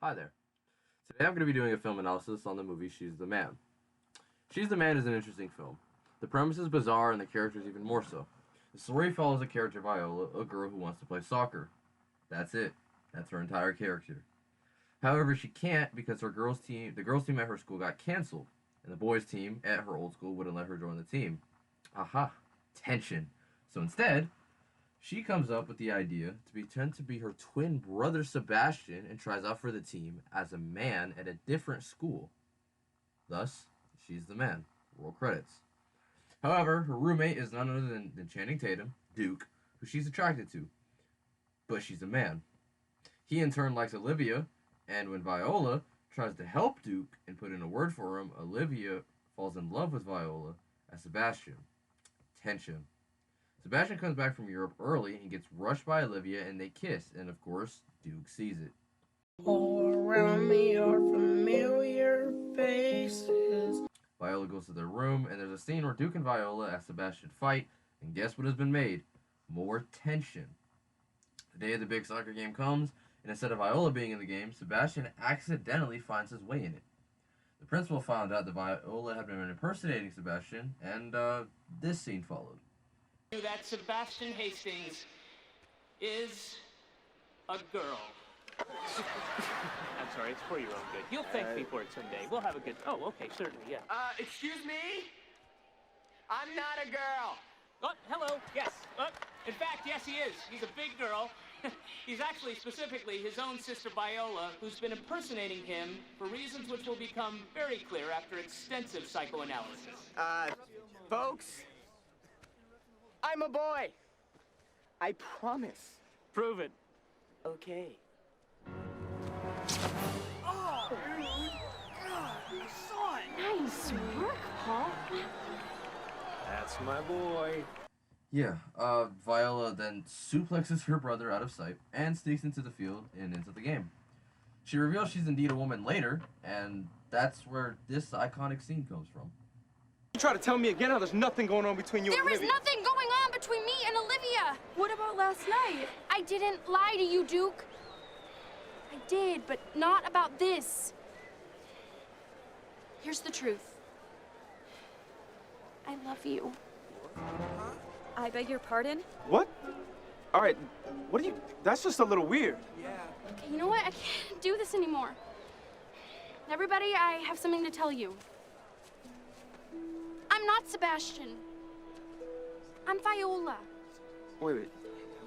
Hi there. Today I'm going to be doing a film analysis on the movie She's the Man. She's the Man is an interesting film. The premise is bizarre and the characters even more so. The story follows a character Viola, a girl who wants to play soccer. That's it. That's her entire character. However, she can't because the girls team at her school got canceled, and the boys team at her old school wouldn't let her join the team. Aha, tension. So instead, she comes up with the idea to pretend to be her twin brother Sebastian and tries out for the team as a man at a different school. Thus, she's the man. Roll credits. However, her roommate is none other than Channing Tatum, Duke, who she's attracted to, but she's a man. He in turn likes Olivia, and when Viola tries to help Duke and put in a word for him, Olivia falls in love with Viola as Sebastian. Tension. Sebastian comes back from Europe early and gets rushed by Olivia and they kiss, and of course, Duke sees it. All around me are familiar faces. Viola goes to their room, and there's a scene where Duke and Viola as Sebastian fight, and guess what has been made? More tension. The day of the big soccer game comes, and instead of Viola being in the game, Sebastian accidentally finds his way in it. The principal found out that Viola had been impersonating Sebastian, and this scene followed. That Sebastian Hastings is a girl. I'm sorry, it's for your own good. You'll thank me for it someday. We'll have a good... Oh, okay, certainly, yeah. Excuse me? I'm not a girl. Oh, hello, yes. In fact, yes, he is. He's a big girl. He's actually specifically his own sister Viola, who's been impersonating him for reasons which will become very clear after extensive psychoanalysis. Folks, I'm a boy. I promise. Prove it. Okay. Nice work, Paul. That's my boy. Yeah, Viola then suplexes her brother out of sight and sneaks into the field and into the game. She reveals she's indeed a woman later, and that's where this iconic scene comes from. You try to tell me again how there's nothing going on between you and There is Olivia. nothing going on between me and Olivia. What about last night? I didn't lie to you, Duke. I did, but not about this. Here's the truth. I love you. I beg your pardon? What? All right, what are you... That's just a little weird. Okay, you know what? I can't do this anymore. Everybody, I have something to tell you. I'm not Sebastian. I'm Viola. Wait.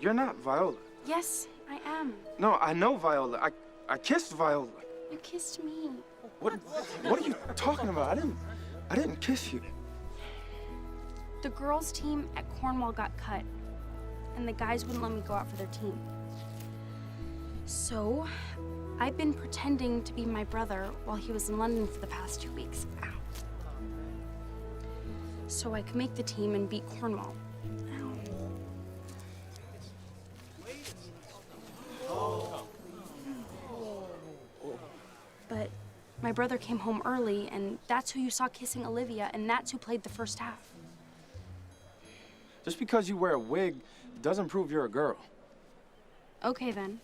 You're not Viola. Yes, I am. No, I know Viola. I kissed Viola. You kissed me. What are you talking about? I didn't kiss you. The girls' team at Cornwall got cut, and the guys wouldn't let me go out for their team. So, I've been pretending to be my brother while he was in London for the past 2 weeks. Ow. So I could make the team and beat Cornwall. Ow. But my brother came home early, and that's who you saw kissing Olivia, and that's who played the first half. Just because you wear a wig doesn't prove you're a girl. Okay, then.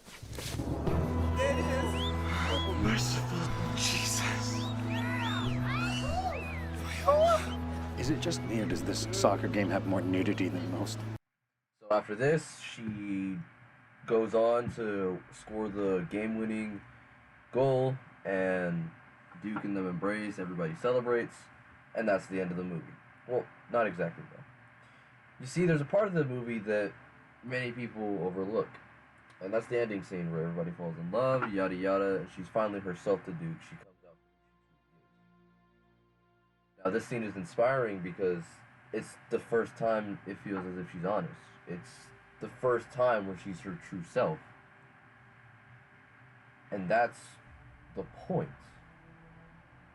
Oh, merciful Jesus. Is it just me, or does this soccer game have more nudity than most? So after this, she goes on to score the game-winning goal, and Duke and them embrace, everybody celebrates, and that's the end of the movie. Well, not exactly, though. You see, there's a part of the movie that many people overlook, and that's the ending scene where everybody falls in love, yada yada, and she's finally herself to Duke. She comes out. Now, this scene is inspiring because it's the first time it feels as if she's honest. It's the first time where she's her true self. And that's the point.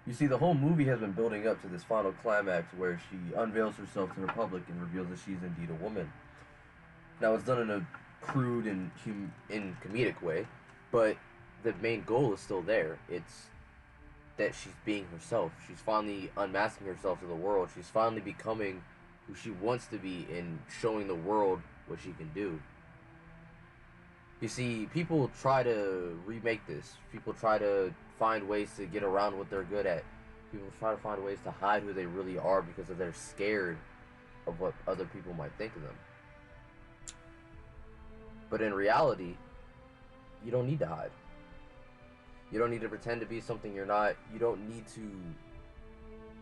You see, the whole movie has been building up to this final climax where she unveils herself to the public and reveals that she's indeed a woman. Now, it's done in a crude and in comedic way, but the main goal is still there. It's that she's being herself. She's finally unmasking herself to the world. She's finally becoming who she wants to be and showing the world what she can do. You see, people try to remake this. People try to find ways to get around what they're good at. People try to find ways to hide who they really are because they're scared of what other people might think of them. But in reality, you don't need to hide. You don't need to pretend to be something you're not. You don't need to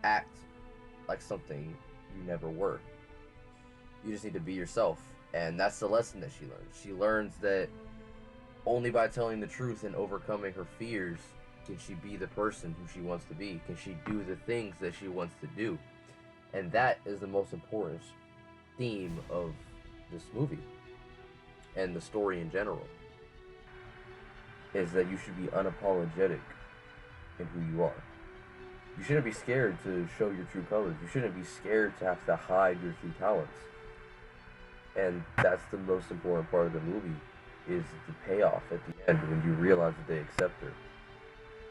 act like something you never were. You just need to be yourself. And that's the lesson that she learns. She learns that only by telling the truth and overcoming her fears can she be the person who she wants to be. Can she do the things that she wants to do. And that is the most important theme of this movie and the story in general, is that you should be unapologetic in who you are. You shouldn't be scared to show your true colors. You shouldn't be scared to have to hide your true talents. And that's the most important part of the movie, is the payoff at the end when you realize that they accept her.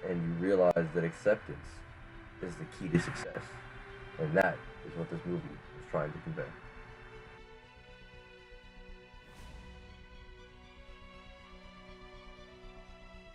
And you realize that acceptance is the key to success. And that is what this movie is trying to convey.